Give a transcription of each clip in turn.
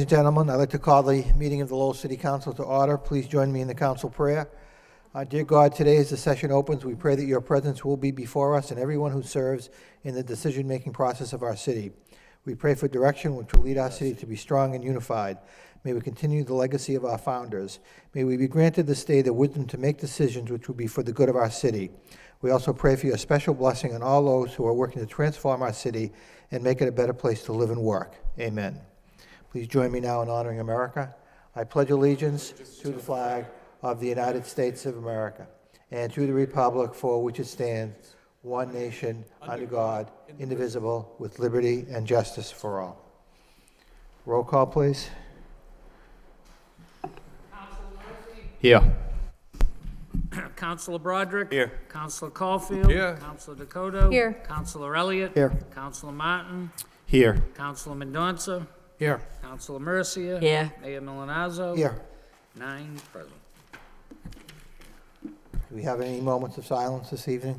Ladies and gentlemen, I'd like to call the meeting of the Lowell City Council to order. Please join me in the council prayer. Dear God, today as the session opens, we pray that your presence will be before us and everyone who serves in the decision-making process of our city. We pray for direction which will lead our city to be strong and unified. May we continue the legacy of our founders. May we be granted this day the wisdom to make decisions which will be for the good of our city. We also pray for your special blessing on all those who are working to transform our city and make it a better place to live and work. Amen. Please join me now in honoring America. I pledge allegiance to the flag of the United States of America and to the republic for which it stands, one nation, under God, indivisible, with liberty and justice for all. Roll call, please. Here. Councilor Broderick. Here. Councilor Caulfield. Here. Councilor Dakota. Here. Councilor Elliott. Here. Councilor Martin. Here. Councilor Mendonça. Here. Councilor Mercia. Here. Mayor Milanazzo. Here. 9 present. Do we have any moments of silence this evening?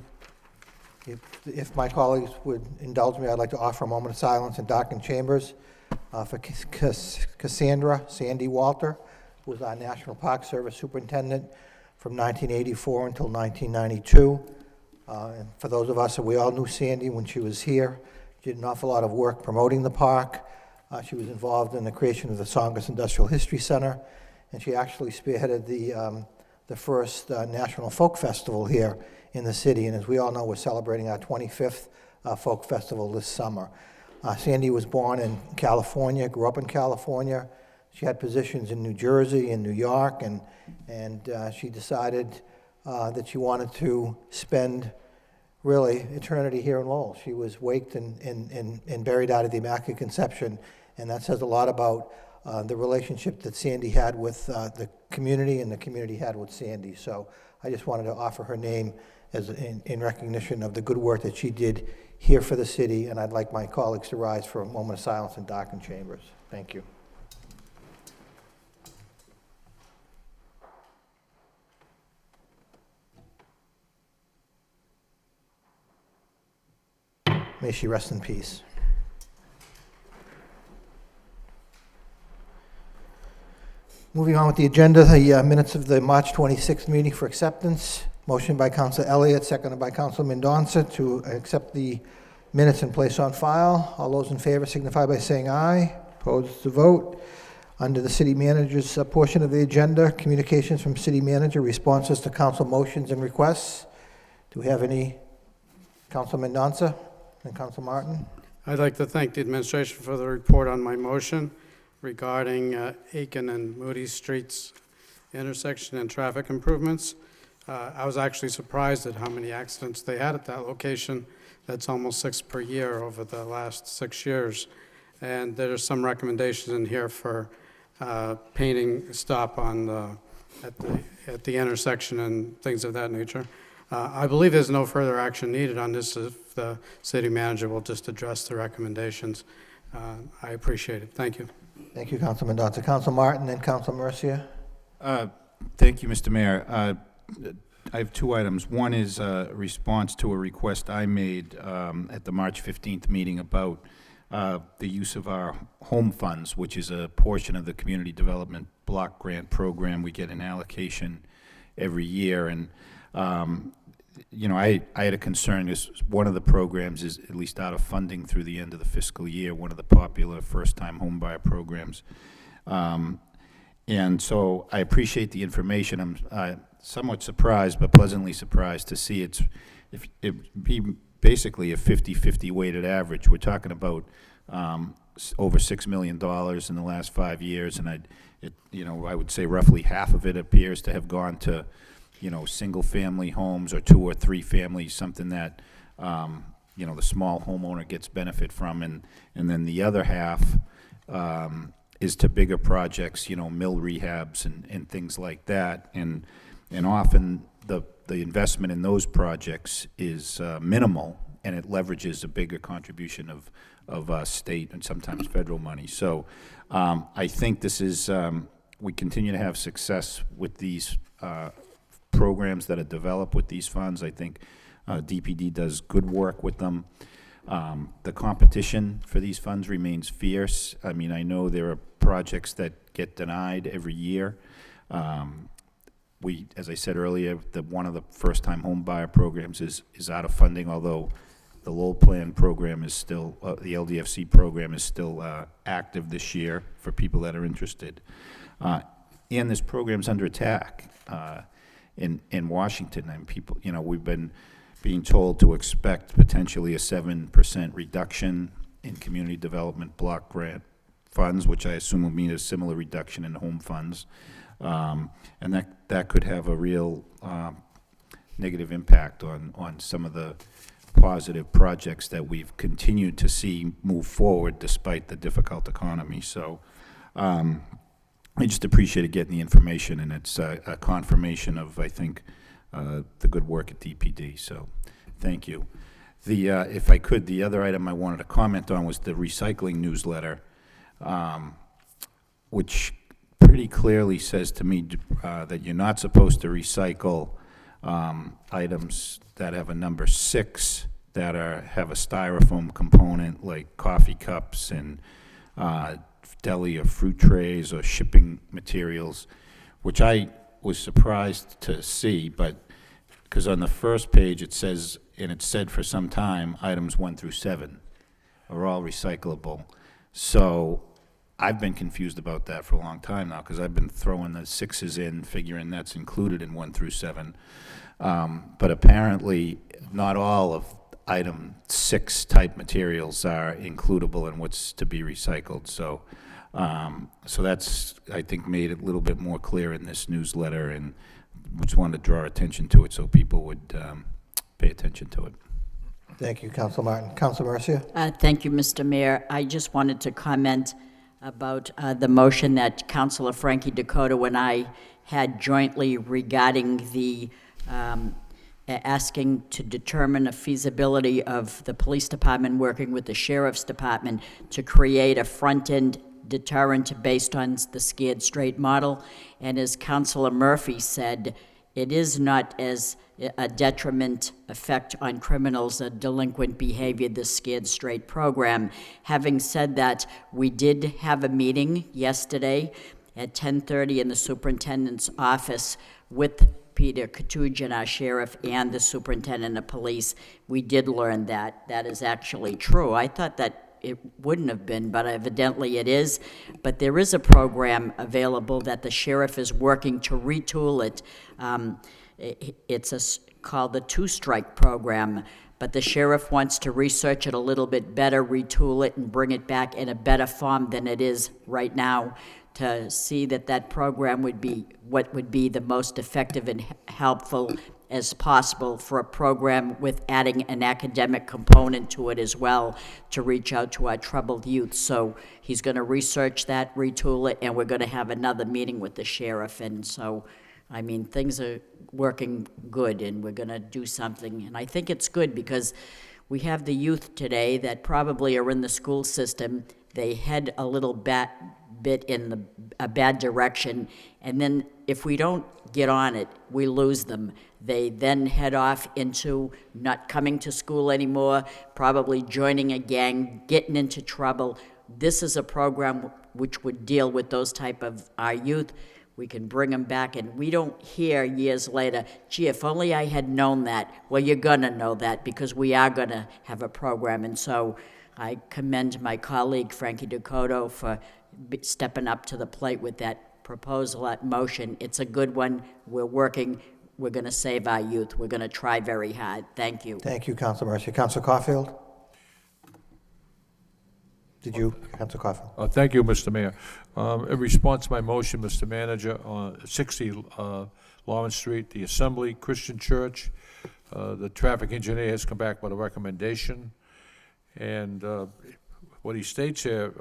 If my colleagues would indulge me, I'd like to offer a moment of silence in darkened chambers for Cassandra Sandy Walter, who was our National Park Service Superintendent from 1984 until 1992. And for those of us, we all knew Sandy when she was here. She did an awful lot of work promoting the park. She was involved in the creation of the Songus Industrial History Center, and she actually spearheaded the first National Folk Festival here in the city. And as we all know, we're celebrating our 25th Folk Festival this summer. Sandy was born in California, grew up in California. She had positions in New Jersey and New York, and she decided that she wanted to spend really eternity here in Lowell. She was waked and buried out of the Immaculate Conception, and that says a lot about the relationship that Sandy had with the community and the community had with Sandy. So I just wanted to offer her name as in recognition of the good work that she did here for the city, and I'd like my colleagues to rise for a moment of silence in darkened chambers. Thank you. May she rest in peace. Moving on with the agenda, the minutes of the March 26th meeting for acceptance. Motion by Councilor Elliott, seconded by Councilor Mendonça to accept the minutes and place on file. All those in favor signify by saying aye. Opposed to vote. Under the city manager's portion of the agenda, communications from city manager, responses to council motions and requests. Do we have any? Councilor Mendonça and Councilor Martin. I'd like to thank the administration for the report on my motion regarding Aiken and Moody Streets intersection and traffic improvements. I was actually surprised at how many accidents they had at that location. That's almost 6 per year over the last 6 years. And there are some recommendations in here for painting stop on at the intersection and things of that nature. I believe there's no further action needed on this if the city manager will just address the recommendations. I appreciate it. Thank you. Thank you, Councilor Mendonça. Councilor Martin and Councilor Mercia. Thank you, Mr. Mayor. I have 2 items. One is a response to a request I made at the March 15th meeting about the use of our home funds, which is a portion of the Community Development Block Grant Program. We get an allocation every year, and you know, I had a concern because one of the programs is at least out of funding through the end of the fiscal year, one of the popular first-time home buyer programs. And so I appreciate the information. I'm somewhat surprised, but pleasantly surprised to see it be basically a 50-50 weighted average. We're talking about over $6 million in the last 5 years, and I would say roughly half of it appears to have gone to single-family homes or 2 or 3 families, something that, the small homeowner gets benefit from, and then the other half is to bigger projects, mill rehabs and things like that, and often the investment in those projects is minimal, and it leverages a bigger contribution of state and sometimes federal money. So I think this is, we continue to have success with these programs that are developed with these funds. I think DPD does good work with them. The competition for these funds remains fierce. I mean, I know there are projects that get denied every year. As I said earlier, one of the first-time home buyer programs is out of funding, although the Lowell Plan program is still, the LDFC program is still active this year for people that are interested. And this program's under attack in Washington, and people, we've been being told to expect potentially a 7% reduction in community development block grant funds, which I assume will mean a similar reduction in home funds. And that could have a real negative impact on some of the positive projects that we've continued to see move forward despite the difficult economy. So I just appreciated getting the information, and it's a confirmation of, I think, the good work at DPD. So thank you. If I could, the other item I wanted to comment on was the recycling newsletter, which pretty clearly says to me that you're not supposed to recycle items that have a number 6 that have a styrofoam component, like coffee cups and deli or fruit trays or shipping materials, which I was surprised to see, but because on the first page it says, and it's said for some time, items 1 through 7 are all recyclable. So I've been confused about that for a long time now, because I've been throwing the 6s in, figuring that's included in 1 through 7. But apparently, not all of item 6 type materials are includable in what's to be recycled. So, so that's, I think, made it a little bit more clear in this newsletter, and just wanted to draw attention to it so people would pay attention to it. Thank you, Council Martin. Council Mercia? Thank you, Mr. Mayor. I just wanted to comment about the motion that Councilor Frankie Dakota and I had jointly regarding the asking to determine a feasibility of the police department working with the sheriff's department to create a front-end deterrent based on the scared straight model. And as Councilor Murphy said, it is not as a detriment effect on criminals, a delinquent behavior, the scared straight program. Having said that, we did have a meeting yesterday at 10:30 in the superintendent's office with Peter Katujan, our sheriff, and the superintendent of police. We did learn that that is actually true. I thought that it wouldn't have been, but evidently it is. But there is a program available that the sheriff is working to retool it. It's called the two-strike program, but the sheriff wants to research it a little bit better, retool it, and bring it back in a better form than it is right now, to see that that program would be what would be the most effective and helpful as possible for a program, with adding an academic component to it as well, to reach out to our troubled youth. So he's going to research that, retool it, and we're going to have another meeting with the sheriff. And so, I mean, things are working good, and we're going to do something. And I think it's good because we have the youth today that probably are in the school system. They head a little bit in a bad direction, and then if we don't get on it, we lose them. They then head off into not coming to school anymore, probably joining a gang, getting into trouble. This is a program which would deal with those type of our youth. We can bring them back, and we don't hear years later, gee, if only I had known that. Well, you're going to know that, because we are going to have a program. And so I commend my colleague, Frankie Dakota, for stepping up to the plate with that proposal, that motion. It's a good one. We're working. We're going to save our youth. We're going to try very hard. Thank you. Thank you, Council Mercia. Council Caulfield? Did you, Council Caulfield? Thank you, Mr. Mayor. In response to my motion, Mr. Manager, on 60 Lawrence Street, the Assembly Christian Church, the traffic engineer has come back with a recommendation. And what he states here,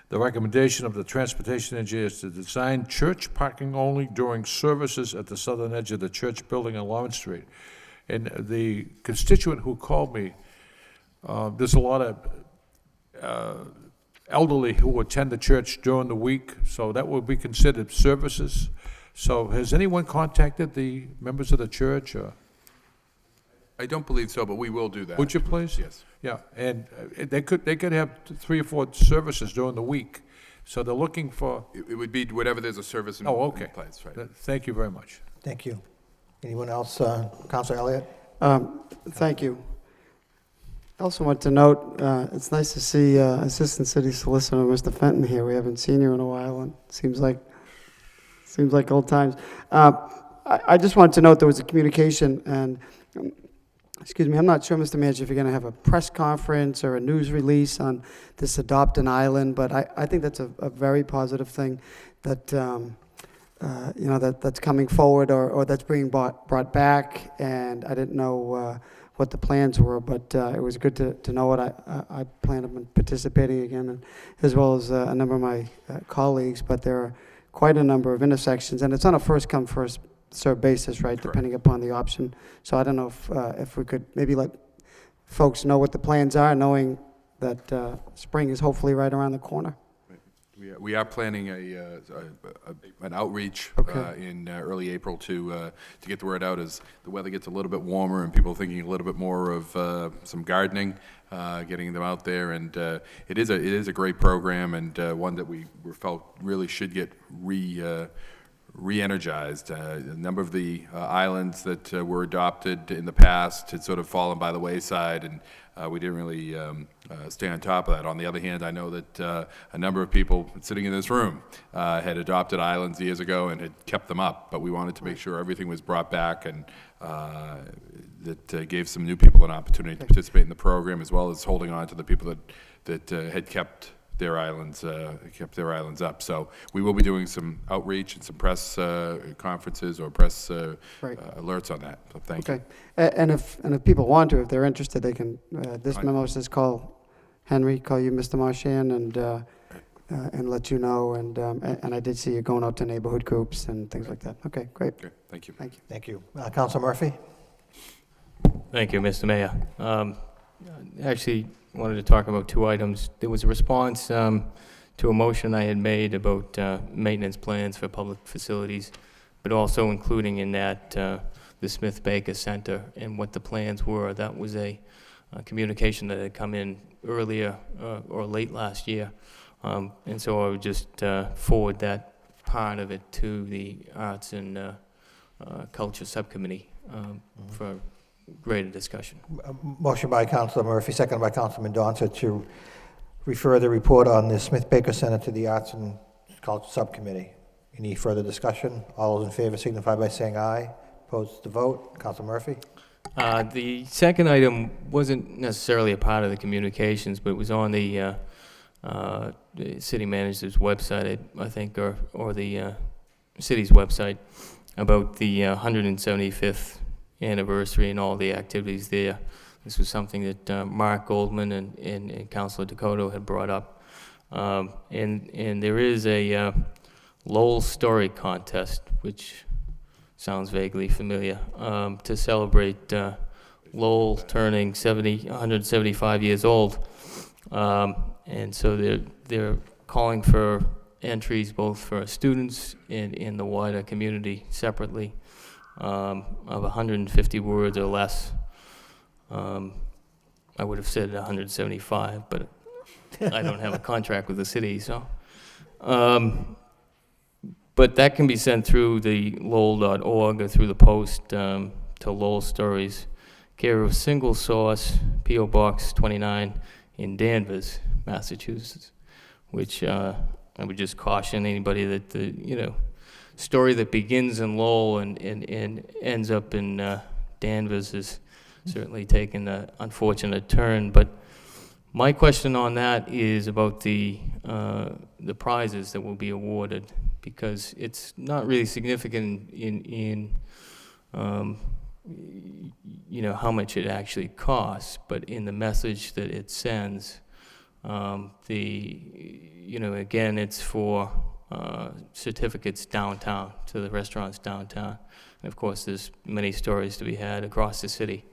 the recommendation of the transportation engineer is to design church parking only during services at the southern edge of the church building on Lawrence Street. And the constituent who called me, there's a lot of elderly who attend the church during the week, so that will be considered services. So has anyone contacted the members of the church? Or? I don't believe so, but we will do that. Would you please? Yes. Yeah, and they could have 3 or 4 services during the week, so they're looking for, It would be whatever there's a service in oh, okay. place, right? Thank you very much. Thank you. Anyone else? Counselor Elliott? Thank you. I also want to note, it's nice to see Assistant City Solicitor Mr. Fenton here. We haven't seen you in a while, and it seems like old times. I just wanted to note there was a communication, and excuse me, I'm not sure, Mr. Manager, if you're going to have a press conference or a news release on this Adopt an Island, but I think that's a very positive thing that that's coming forward or that's being brought back, and I didn't know what the plans were, but it was good to know it. I plan on participating again, and as well as a number of my colleagues, but there are quite a number of intersections, and it's on a first-come, first-served basis, right, Correct. depending upon the option. So I don't know if we could maybe let folks know what the plans are, knowing that spring is hopefully right around the corner. We are planning an outreach Okay. in early April to get the word out as the weather gets a little bit warmer and people are thinking a little bit more of some gardening, getting them out there. And it is a great program, and one that we felt really should get re-energized. A number of the islands that were adopted in the past had sort of fallen by the wayside, and we didn't really stay on top of that. On the other hand, I know that a number of people sitting in this room had adopted islands years ago and had kept them up, but we wanted to make sure everything was brought back, and that gave some new people an opportunity to participate in the program, as well as holding on to the people that had kept their islands up. So we will be doing some outreach and some press conferences or press Right. alerts on that. So thank you. Okay. And if people want to, if they're interested, they can, this memo says call Henry, call you, Mr. Marchand, and let you know. And I did see you going out to neighborhood groups and things like that. Okay, great. Okay, thank you. Thank you. Thank you. Counselor Murphy? Thank you, Mr. Mayor. Actually, wanted to talk about 2 items. There was a response to a motion I had made about maintenance plans for public facilities, but also including in that the Smith Baker Center and what the plans were. That was a communication that had come in earlier or late last year. And so I would just forward that part of it to the Arts and Culture Subcommittee for greater discussion. Motion by Counselor Murphy, seconded by Counselor Mendonça to refer the report on the Smith Baker Center to the Arts and Culture Subcommittee. Any further discussion? All those in favor signify by saying aye. Opposed to vote. Counselor Murphy? The second item wasn't necessarily a part of the communications, but it was on the city manager's website, I think, or the city's website, about the 175th anniversary and all the activities there. This was something that Mark Goldman and Councilor Dakota had brought up. And there is a Lowell story contest, which sounds vaguely familiar, to celebrate Lowell turning 175 years old. And so they're calling for entries both for students and in the wider community separately, of 150 words or less. I would have said 175, but I don't have a contract with the city, so. But that can be sent through the Lowell.org or through the post to Lowell Stories, care of Single Source, P.O. Box 29 in Danvers, Massachusetts, which I would just caution anybody that the story that begins in Lowell and ends up in Danvers is certainly taken an unfortunate turn. But my question on that is about the prizes that will be awarded, because it's not really significant in how much it actually costs, but in the message that it sends. Again, it's for certificates downtown, to the restaurants downtown. And of course, there's many stories to be had across the city.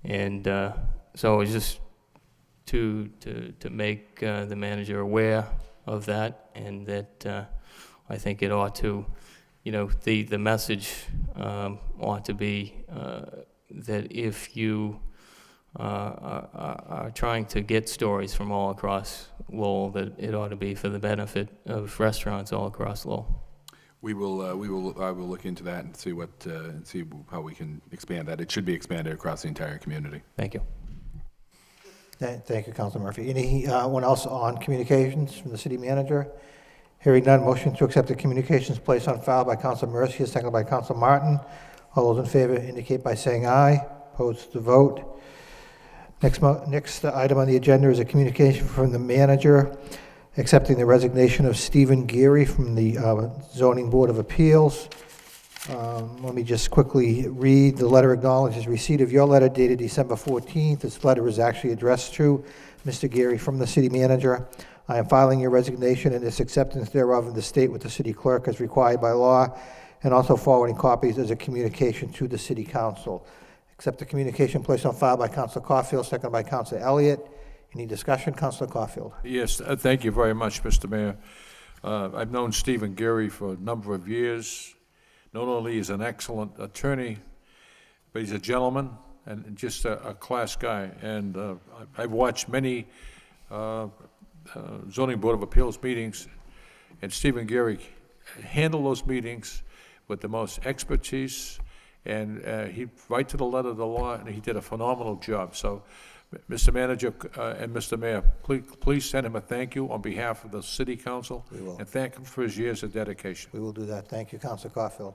And so it's just to make the manager aware of that, and that I think it ought to, the message ought to be that if you are trying to get stories from all across Lowell, that it ought to be for the benefit of restaurants all across Lowell. I will look into that and see how we can expand that. It should be expanded across the entire community. Thank you. Thank you, Councilor Murphy. Anyone else on communications from the city manager? Hearing none, motion to accept the communications placed on file by Councilor Mercia, seconded by Councilor Martin. All those in favor indicate by saying aye. Opposed to vote. Next item on the agenda is a communication from the manager accepting the resignation of Stephen Geary from the Zoning Board of Appeals. Let me just quickly read. The letter acknowledges receipt of your letter dated December 14th. This letter is actually addressed to Mr. Geary from the city manager. I am filing your resignation and its acceptance thereof in the state with the city clerk as required by law, and also forwarding copies as a communication to the city council. Accept the communication placed on file by Councilor Caulfield, seconded by Councilor Elliott. Any discussion? Councilor Caulfield. Yes, thank you very much, Mr. Mayor. I've known Stephen Geary for a number of years. Not only is an excellent attorney, but he's a gentleman and just a class guy. And I've watched many Zoning Board of Appeals meetings, and Stephen Geary handled those meetings with the most expertise, and he right to the letter of the law, and he did a phenomenal job. So, Mr. Manager and Mr. Mayor, please send him a thank you on behalf of the City Council, and thank him for his years of dedication. We will do that. Thank you, Councilor Caulfield.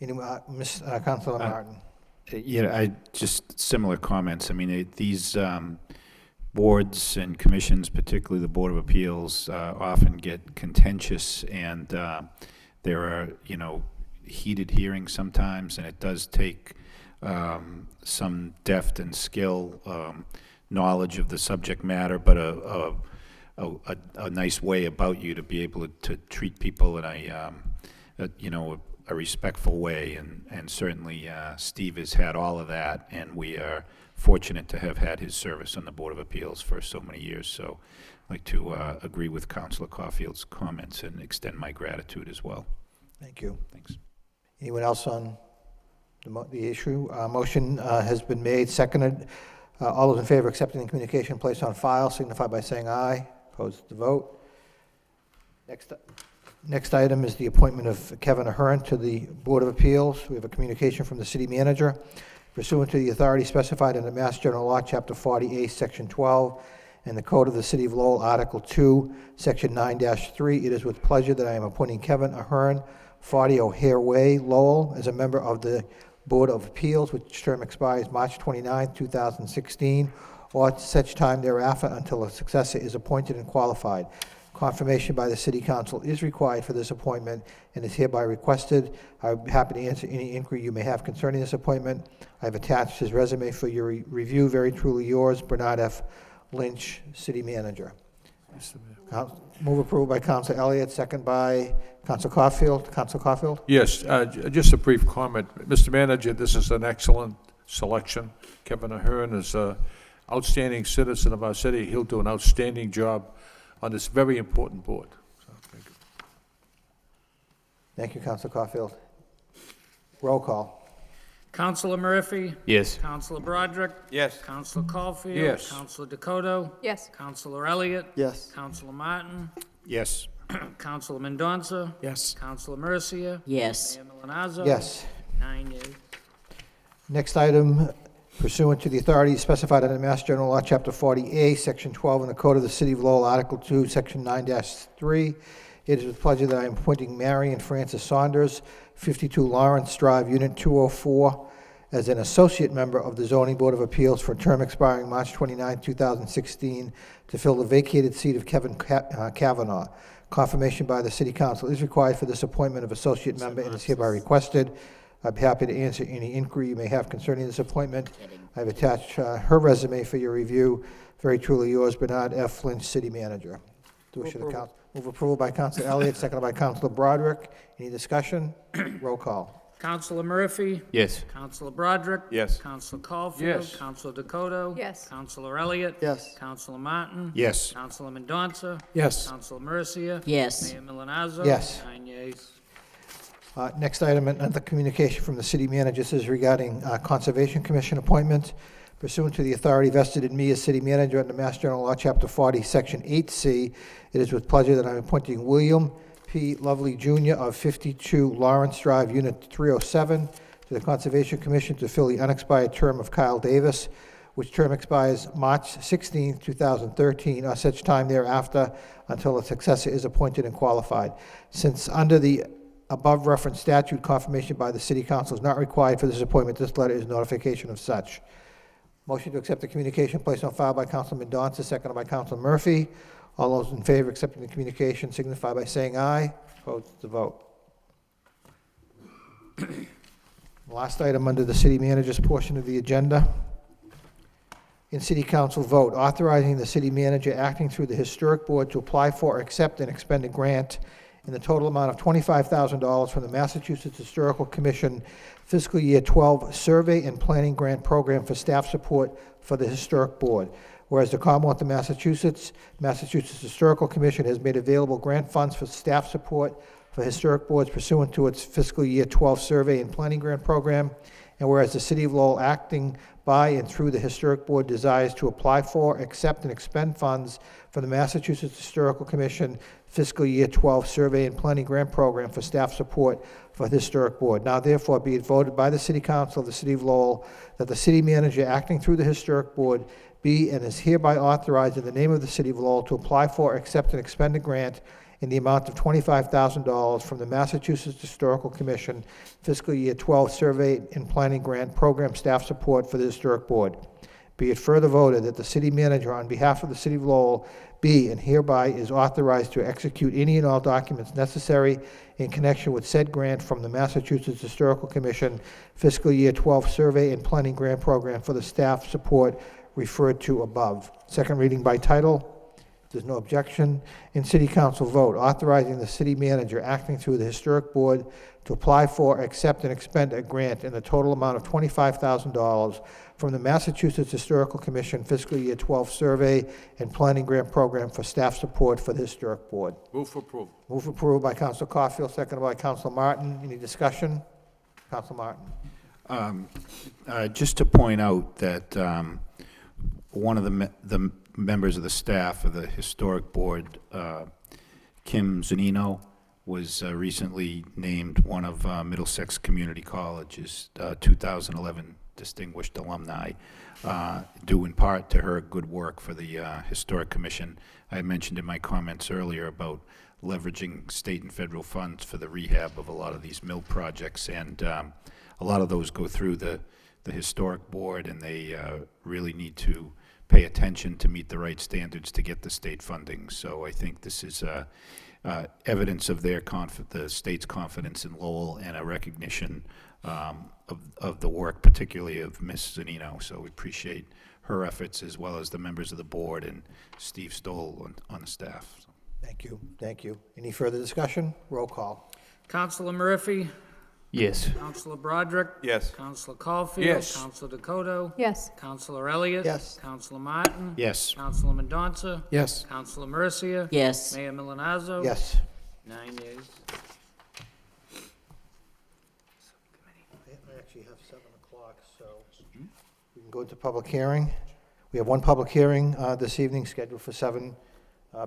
Councilor Martin. Just similar comments. I mean, these boards and commissions, particularly the Board of Appeals, often get contentious, and there are, heated hearings sometimes, and it does take some depth and skill, knowledge of the subject matter, but a nice way about you to be able to treat people in a respectful way, and certainly Steve has had all of that, and we are fortunate to have had his service on the Board of Appeals for so many years. So I'd like to agree with Councilor Caulfield's comments and extend my gratitude as well. Thank you. Thanks. Anyone else on the issue? Motion has been made, seconded. All those in favor of accepting the communication placed on file signify by saying aye. Opposed to vote. Next item is the appointment of Kevin Ahern to the Board of Appeals. We have a communication from the city manager. Pursuant to the authority specified in the Mass General Law, Chapter 40A, Section 12, and the Code of the City of Lowell, Article 2, Section 9-3, it is with pleasure that I am appointing Kevin Ahern, 40 O'Hare Way, Lowell, as a member of the Board of Appeals, which term expires March 29, 2016, or at such time thereafter until a successor is appointed and qualified. Confirmation by the City Council is required for this appointment and is hereby requested. I'm happy to answer any inquiry you may have concerning this appointment. I've attached his resume for your review. Very truly yours, Bernard F. Lynch, City Manager. Move approval by Councilor Elliott, second by Councilor Caulfield. Councilor Caulfield? Yes, just a brief comment. Mr. Manager, this is an excellent selection. Kevin Ahern is an outstanding citizen of our city. He'll do an outstanding job on this very important board. So, thank you. Thank you, Councilor Caulfield. Roll call. Councilor Murphy? Yes. Councilor Broderick? Yes. Councilor Caulfield? Yes. Councilor Dakota? Yes. Councilor Elliott? Yes. Councilor Martin? Yes. Councilor Mendonça? Yes. Councilor Mercia? Yes. Mayor Milonazo? Yes. 9 yeas. Next Next item, pursuant to the authority specified in the Mass General Law, Chapter 40A, Section 12, and the Code of the City of Lowell, Article 2, Section 9-3, it is with pleasure that I am appointing Marion Francis Saunders, 52 Lawrence Drive, Unit 204, as an associate member of the Zoning Board of Appeals for a term expiring March 29, 2016, to fill the vacated seat of Kevin Kavanaugh. Confirmation by the City Council is required for this appointment of associate member and is hereby requested. I'd be happy to answer any inquiry you may have concerning this appointment. I've attached her resume for your review. Very truly yours, Bernard F. Lynch, City Manager. Move approval by Councilor Elliott, seconded by Councilor Broderick. Any discussion? Roll call. Councilor Murphy? Yes. Councilor Broderick? Yes. Councilor Caulfield? Yes. Councilor Dakota? Yes. Councilor Elliott? Yes. Councilor Martin? Yes. Councilor Mendonça? Yes. Councilor Mercia? Yes. Mayor Milonazo? Yes. 9 yeas. Next item, another communication from the city manager. This is regarding Conservation Commission appointment. Pursuant to the authority vested in me as city manager under Mass General Law, Chapter 40, Section 8C, it is with pleasure that I'm appointing William P. Lovely Jr. of 52 Lawrence Drive, Unit 307, to the Conservation Commission to fill the unexpired term of Kyle Davis, which term expires March 16, 2013, or such time thereafter until a successor is appointed and qualified. Since under the above referenced statute, confirmation by the city council is not required for this appointment, this letter is notification of such. Motion to accept the communication placed on file by Councilman Mendonça, seconded by Councilman Murphy. All those in favor of accepting the communication signify by saying aye. Opposed, the vote. Last item under the city manager's portion of the agenda. In city council vote, authorizing the city manager acting through the historic board to apply for, accept, and expend a grant in the total amount of $25,000 from the Massachusetts Historical Commission Fiscal Year 12 Survey and Planning Grant Program for staff support for the Historic Board. Whereas the Commonwealth of Massachusetts Historical Commission has made available grant funds for staff support for historic boards pursuant to its Fiscal Year 12 Survey and Planning Grant Program, and whereas the City of Lowell, acting by and through the Historic Board, desires to apply for, accept, and expend funds from the Massachusetts Historical Commission Fiscal Year 12 Survey and Planning Grant Program for staff support for the Historic Board. Now therefore be it voted by the City Council of the City of Lowell that the City Manager, acting through the Historic Board, be and is hereby authorized in the name of the City of Lowell to apply for, accept, and expend a grant in the amount of $25,000 from the Massachusetts Historical Commission Fiscal Year 12 Survey and Planning Grant Program staff support for the Historic Board. Be it further voted that the city manager, on behalf of the City of Lowell, be and hereby is authorized to execute any and all documents necessary in connection with said grant from the Massachusetts Historical Commission Fiscal Year 12 Survey and Planning Grant Program for the staff support referred to above. Second reading by title. There's no objection. In city council vote, authorizing the city manager acting through the historic board to apply for, accept, and expend a grant in the total amount of $25,000 from the Massachusetts Historical Commission Fiscal Year 12 Survey and Planning Grant Program for staff support for the historic board. Move for approval. Move for approval by Council Caulfield, seconded by Council Martin. Any discussion? Council Martin. Just to point out that one of the members of the staff of the Historic Board, Kim Zanino, was recently named one of Middlesex Community College's 2011 Distinguished Alumni, due in part to her good work for the Historic Commission. I mentioned in my comments earlier about leveraging state and federal funds for the rehab of a lot of these mill projects, and a lot of those go through the Historic Board, and they really need to pay attention to meet the right standards to get the state funding. So I think this is evidence of the state's confidence in Lowell and a recognition of the work, particularly of Ms. Zanino. So we appreciate her efforts as well as the members of the board and Steve Stoll on the staff. So. Thank you. Thank you. Any further discussion? Roll call. Councilor Murphy, Yes. Councilor Broderick. Yes. Councilor Caulfield. Yes. Councilor Dakota. Yes. Councilor Elliott. Yes. Councilor Martin. Yes. Councilor Mendonça. Yes. Councilor Mercia. Yes. Mayor Milonazo. Yes. 9 yeas. I actually have 7 o'clock, so we can go into public hearing. We have one public hearing this evening scheduled for 7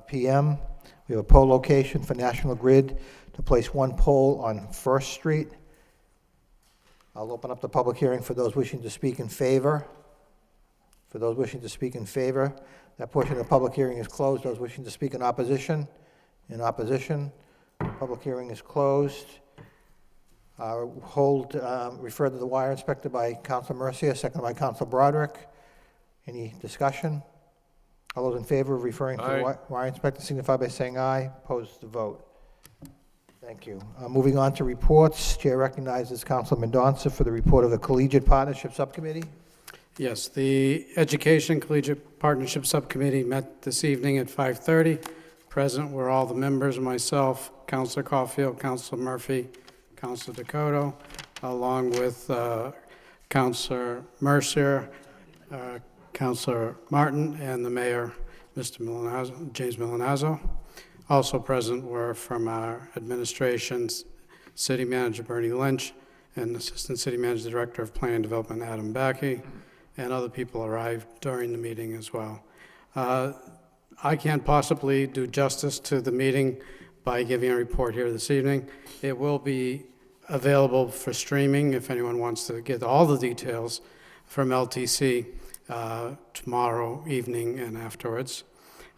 p.m. We have a pole location for National Grid to place one pole on First Street. I'll open up the public hearing for those wishing to speak in favor. For those wishing to speak in favor, that portion of the public hearing is closed. Those wishing to speak in opposition, public hearing is closed. Referred to the wire inspector by Councilor Mercia, seconded by Councilor Broderick. Any discussion? All those in favor of referring to the wire inspector signify by saying aye. Opposed to vote. Thank you. Moving on to reports. Chair recognizes Councilor Mendonça for the report of the Collegiate Partnership Subcommittee. Yes, the Education Collegiate Partnership Subcommittee met this evening at 5:30. Present were all the members, myself, Councilor Caulfield, Councilor Murphy, Councilor Dakota, along with Councilor Mercier, Councilor Martin, and the Mayor, Mr. Milonazo, James Milonazo. Also present were from our administrations, City Manager Bernie Lynch, and Assistant City Manager Director of Planning and Development Adam Backey, and other people arrived during the meeting as well. I can't possibly do justice to the meeting by giving a report here this evening. It will be available for streaming if anyone wants to get all the details from LTC tomorrow evening and afterwards.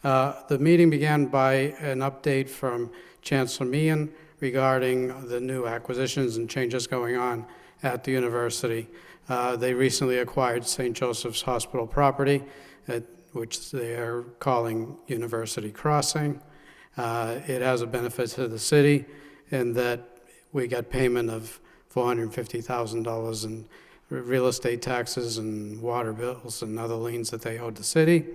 The meeting began by an update from Chancellor Meehan regarding the new acquisitions and changes going on at the university. They recently acquired St. Joseph's Hospital property, which they are calling University Crossing. It has a benefit to the city in that we got payment of $450,000 in real estate taxes and water bills and other liens that they owed the city.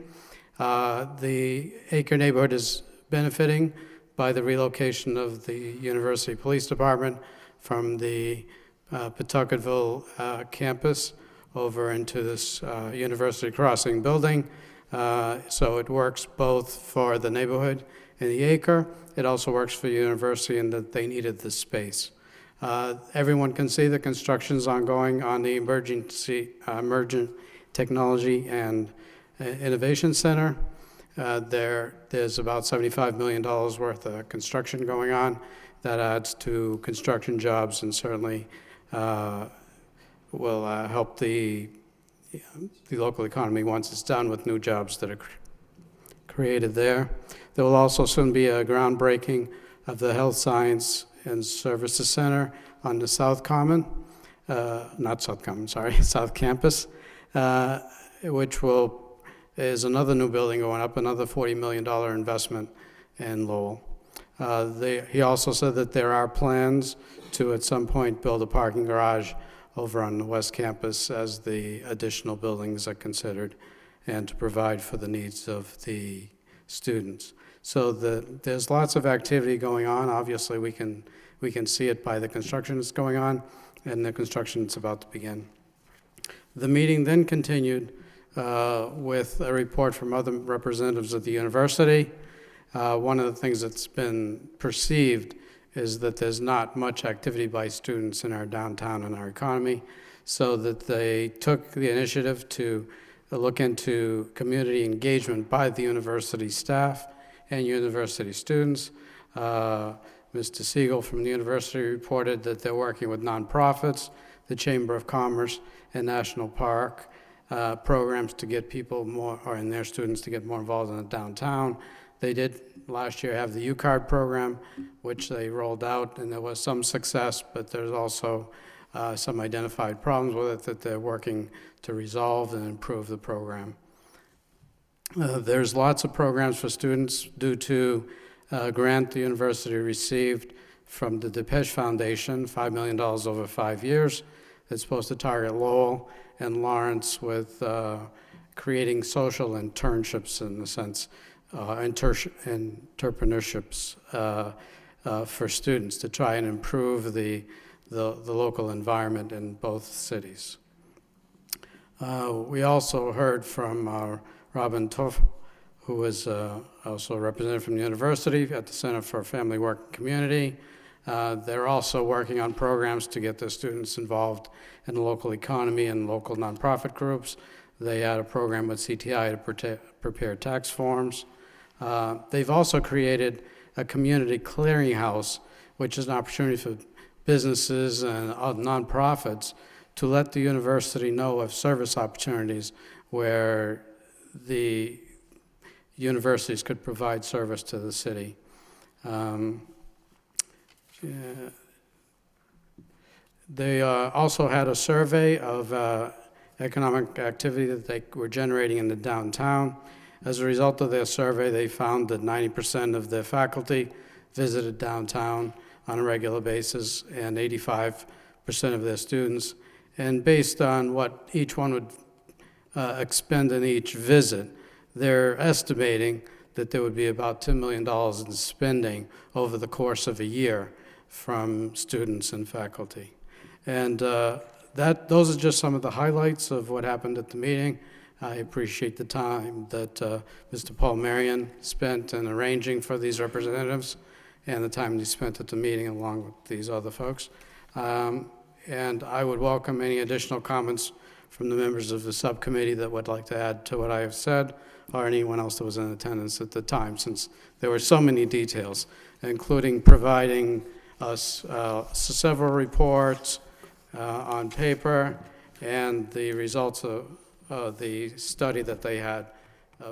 The Acre neighborhood is benefiting by the relocation of the University Police Department from the Pawtucketville campus over into this University Crossing building. So it works both for the neighborhood and the Acre. It also works for the university in that they needed the space. Everyone can see the construction's ongoing on the Emergent Technology and Innovation Center. There's about $75 million worth of construction going on. That adds to construction jobs and certainly will help the local economy once it's done with new jobs that are created there. There will also soon be a groundbreaking of the Health Science and Services Center on the South Common, South Campus, which is another new building going up, another $40 million investment in Lowell. He also said that there are plans to, at some point, build a parking garage over on the West Campus as the additional buildings are considered and to provide for the needs of the students. So there's lots of activity going on. Obviously, we can see it by the construction that's going on, and the construction that's about to begin. The meeting then continued with a report from other representatives of the university. One of the things that's been perceived is that there's not much activity by students in our downtown and our economy, so that they took the initiative to look into community engagement by the university staff and university students. Mr. Siegel from the university reported that they're working with nonprofits, the Chamber of Commerce, and National Park programs to get people more, and their students to get more involved in the downtown. They did last year have the U-Card program, which they rolled out, and there was some success, but there's also some identified problems with it that they're working to resolve and improve the program. There's lots of programs for students due to a grant the university received from the DePeche Foundation, $5 million over 5 years. It's supposed to target Lowell and Lawrence with creating social internships, in the sense, interpreneurship's for students to try and improve the local environment in both cities. We also heard from Robin Toff, who is also a representative from the university at the Center for Family Work and Community. They're also working on programs to get their students involved in the local economy and local nonprofit groups. They had a program with CTI to prepare tax forms. They've also created a community clearinghouse, which is an opportunity for businesses and nonprofits to let the university know of service opportunities where the universities could provide service to the city. They also had a survey of economic activity that they were generating in the downtown. As a result of their survey, they found that 90% of their faculty visited downtown on a regular basis, and 85% of their students. And based on what each one would expend in each visit, they're estimating that there would be about $10 million in spending over the course of a year from students and faculty. And those are just some of the highlights of what happened at the meeting. I appreciate the time that Mr. Paul Marion spent in arranging for these representatives, and the time you spent at the meeting along with these other folks. And I would welcome any additional comments from the members of the subcommittee that would like to add to what I have said, or anyone else that was in attendance at the time, since there were so many details, including providing us several reports on paper and the results of the study that they had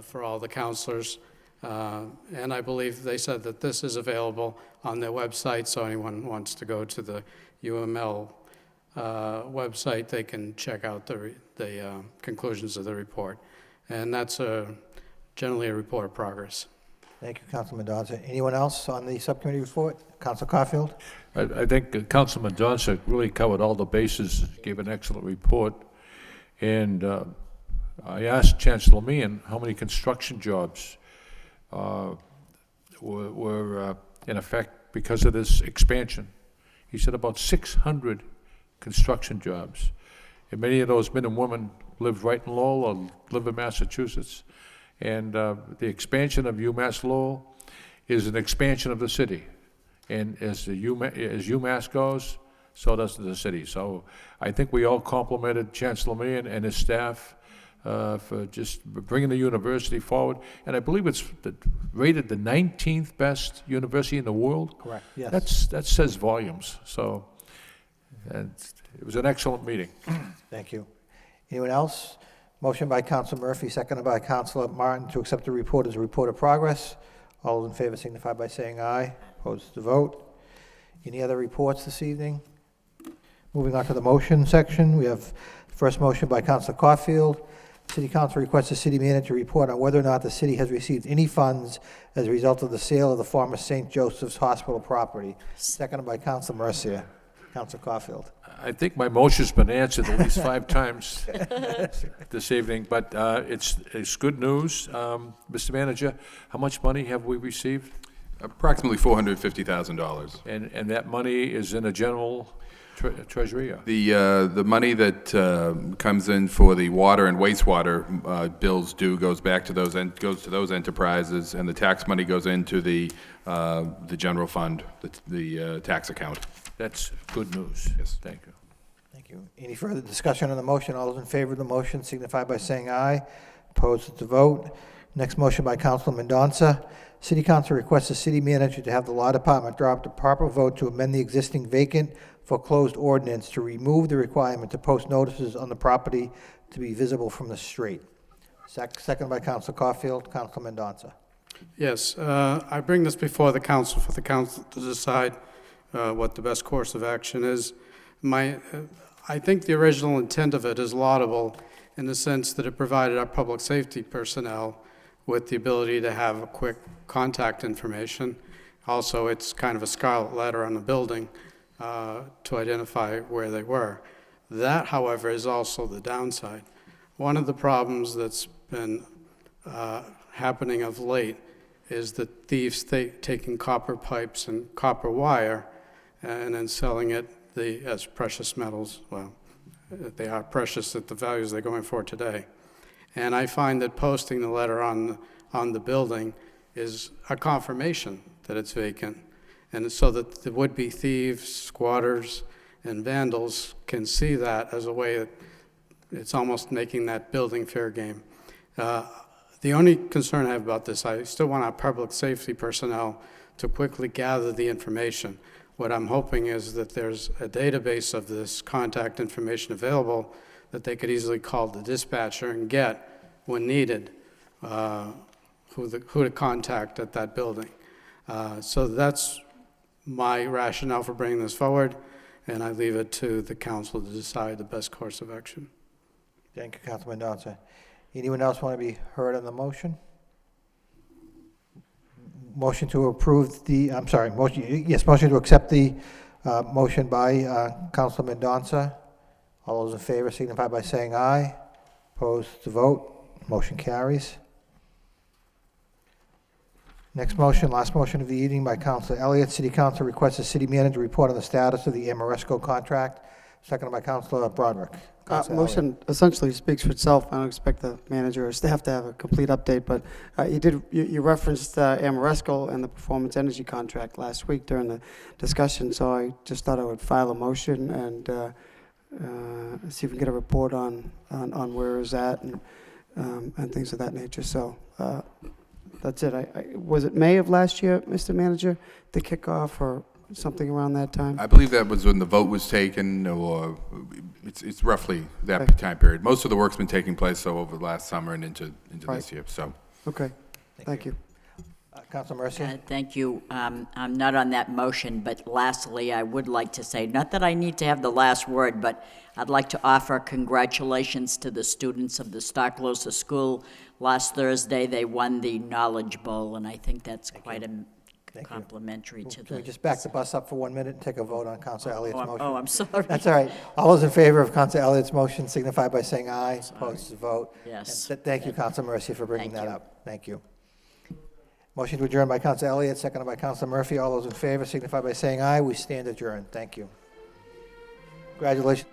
for all the counselors. And I believe they said that this is available on their website, so anyone wants to go to the UML website, they can check out the conclusions of the report. And that's generally a report of progress. Thank you, Councilman Donza. Anyone else on the subcommittee report? Council Caulfield? I think Councilman Johnson really covered all the bases, gave an excellent report. And I asked Chancellor Meehan how many construction jobs were in effect because of this expansion. He said about 600 construction jobs. And many of those men and women live right in Lowell or live in Massachusetts. And the expansion of UMass Lowell is an expansion of the city. And as UMass goes, so does the city. So I think we all complimented Chancellor Meehan and his staff for just bringing the university forward. And I believe it's rated the 19th best university in the world. Correct, yes. That says volumes. So and it was an excellent meeting. Thank you. Anyone else? Motion by Council Murphy, seconded by Councilor Martin to accept the report as a report of progress. All those in favor signify by saying aye. Opposed to vote. Any other reports this evening? Moving on to the motion section, we have first motion by Councilor Caulfield. City Council requests the city manager report on whether or not the city has received any funds as a result of the sale of the former St. Joseph's Hospital property. Seconded by Councilor Mercia. Councilor Caulfield. I think my motion's been answered at least 5 times this evening, but it's good news. Mr. Manager, how much money have we received? Approximately $450,000. And that money is in a general treasury? The money that comes in for the water and wastewater bills due goes back to those enterprises, and the tax money goes into the general fund, the tax account. That's good news. Yes. Thank you. Thank you. Any further discussion on the motion? All those in favor of the motion signify by saying aye. Opposed to vote. Next motion by Councilor Mendonça. City Council requests the city manager to have the law department draw up the proper vote to amend the existing vacant foreclosed ordinance to remove the requirement to post notices on the property to be visible from the street. Second by Councilor Caulfield. Councilor Mendonça. Yes, I bring this before the council for the council to decide what the best course of action is. I think the original intent of it is laudable in the sense that it provided our public safety personnel with the ability to have a quick contact information. Also, it's kind of a scarlet letter on the building to identify where they were. That, however, is also the downside. One of the problems that's been happening of late is that thieves taking copper pipes and copper wire and then selling it as precious metals. Well, they are precious at the values they're going for today. And I find that posting the letter on the building is a confirmation that it's vacant. And so that the would-be thieves, squatters, and vandals can see that as a way that it's almost making that building fair game. The only concern I have about this, I still want our public safety personnel to quickly gather the information. What I'm hoping is that there's a database of this contact information available that they could easily call the dispatcher and get, when needed, who to contact at that building. So that's my rationale for bringing this forward, and I leave it to the council to decide the best course of action. Thank you, Councilor Mendonça. Anyone else want to be heard on the motion? Motion to approve the, I'm sorry, motion to accept the motion by Councilor Mendonça. All those in favor signify by saying aye. Opposed to vote. Motion carries. Next motion, last motion of the evening by Councilor Elliott. City Council requests the city manager report on the status of the Amoresco contract seconded by Councilor Broderick. Councilor Elliott. Motion essentially speaks for itself. I don't expect the manager or staff to have a complete update, but you referenced Amoresco and the performance energy contract last week during the discussion, so I just thought I would file a motion and see if we can get a report on where it's at and things of that nature. So that's it. Was it May of last year, Mr. Manager, the kickoff or something around that time? I believe that was when the vote was taken, or it's roughly that Okay. time period. Most of the work's been taking place, so over the last summer and into Right. this year, so. Okay, thank you. Councilor Mercia? Thank you. I'm not on that motion, but lastly, I would like to say, not that I need to have the last word, but I'd like to offer congratulations to the students of the Stocklosa School. Last Thursday, they won the Knowledge Bowl, and I think that's quite a Thank you. complimentary to Can we the... just back the bus up for 1 minute and take a vote on Councilor Elliott's motion? Oh, I'm sorry. That's all right. All those in favor of Councilor Elliott's motion signify by saying aye. Opposed to vote. Yes. And thank you, Councilor Mercia, for bringing Thank that you. up. Thank you. Motion to adjourn by Councilor Elliott, seconded by Councilor Murphy. All those in favor signify by saying aye. We stand adjourned. Thank you. Congratulations.